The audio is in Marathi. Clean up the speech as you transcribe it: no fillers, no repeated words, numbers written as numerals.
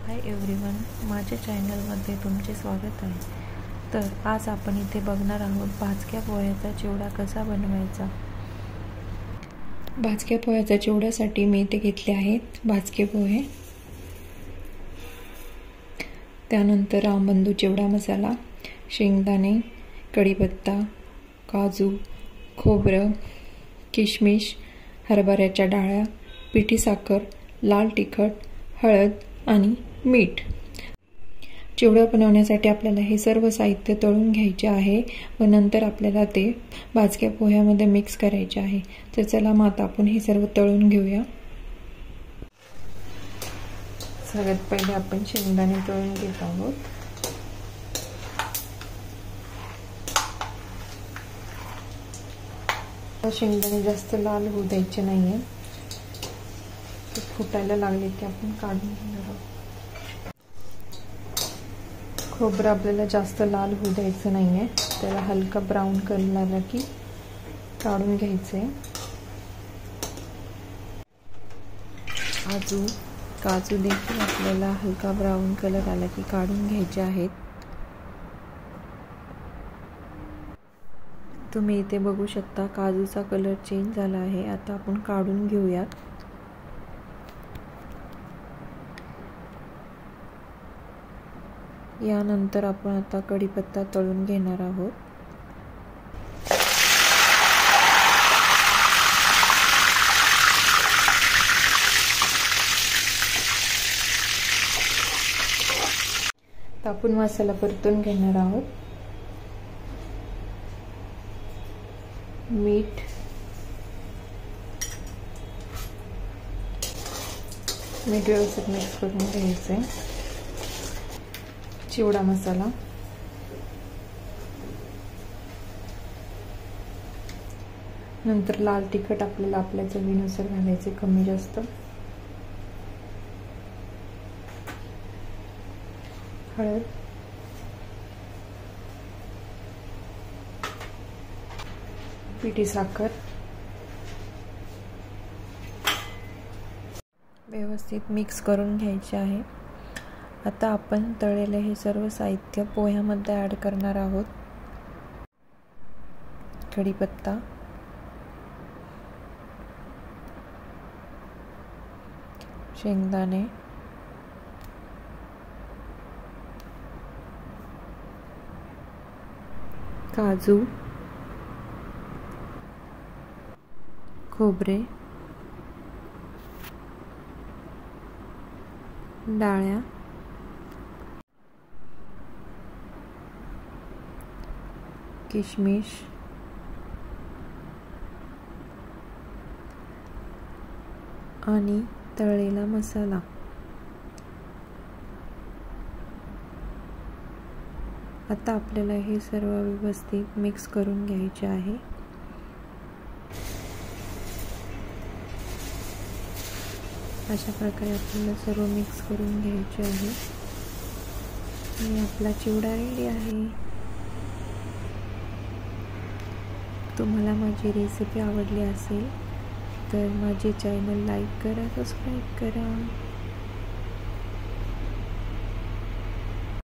हाय एव्हरीवन, माझ्या चॅनलमध्ये तुमचे स्वागत आहे। तर आज आपण इथे बघणार आहोत भाजक्या पोह्याचा चिवडा कसा बनवायचा। भाजक्या पोह्याच्या चिवड्यासाठी मी इथे घेतले आहेत भाजके पोहे, त्यानंतर आंबंदू चिवडा मसाला, शेंगदाणे, कढीपत्ता, काजू, खोबरं, किशमिश, हरभऱ्याच्या डाळ्या, पिठी साखर, लाल तिखट, हळद आणि मीठ। चिवडा बनवण्यासाठी आपल्याला हे सर्व साहित्य तळून घ्यायचे आहे व नंतर आपल्याला ते भाजक्या पोह्यामध्ये मिक्स करायचे आहे। तर चला मग आता आपण हे सर्व तळून घेऊया। सगळ्यात पहिले आपण शेंगदाणे तळून घेत आहोत। शेंगदाणे जास्त लाल होऊ द्यायचे नाहीये, फुटायला लागले की आपण काढून घेणार आहोत। खोबरं आपल्याला जास्त लाल होऊ द्यायचं नाहीये, त्याला हलका ब्राऊन कलर आला की काढून घ्यायचे। काजू देखील आपल्याला हलका ब्राऊन कलर आला की काढून घ्यायचे आहेत। तुम्ही इथे बघू शकता काजूचा कलर चेंज झाला आहे। आता आपण काढून घेऊयात। यानंतर आपण आता कढीपत्ता तळून घेणार आहोत। आपण मसाला परतून घेणार आहोत। मीठ, व्यवस्थित मिक्स करून घ्यायचे। चिवडा मसाला, नंतर लाल तिखट आपल्याला आपल्या चवीनुसार घालायचे, कमी जास्त, हळद, पिठी साखर, व्यवस्थित मिक्स करून घ्यायचे आहे। आता आपण तळलेले हे सर्व साहित्य पोह्यामध्ये ॲड करणार आहोत। कढीपत्ता, शेंगदाणे, काजू, खोबरे, डाळ्या, किशमिश, आणि तळलेला मसाला। आता आपल्याला हे सर्व व्यवस्थित मिक्स करून घ्यायचे आहे। अशा प्रकारे आपल्याला सर्व मिक्स करून घ्यायचे आहे आणि आपला चिवडा रेडी आहे। तुम्हाला माझी रेसिपी आवडली असेल तर माझे चॅनल लाईक करा, सबस्क्राईब करा।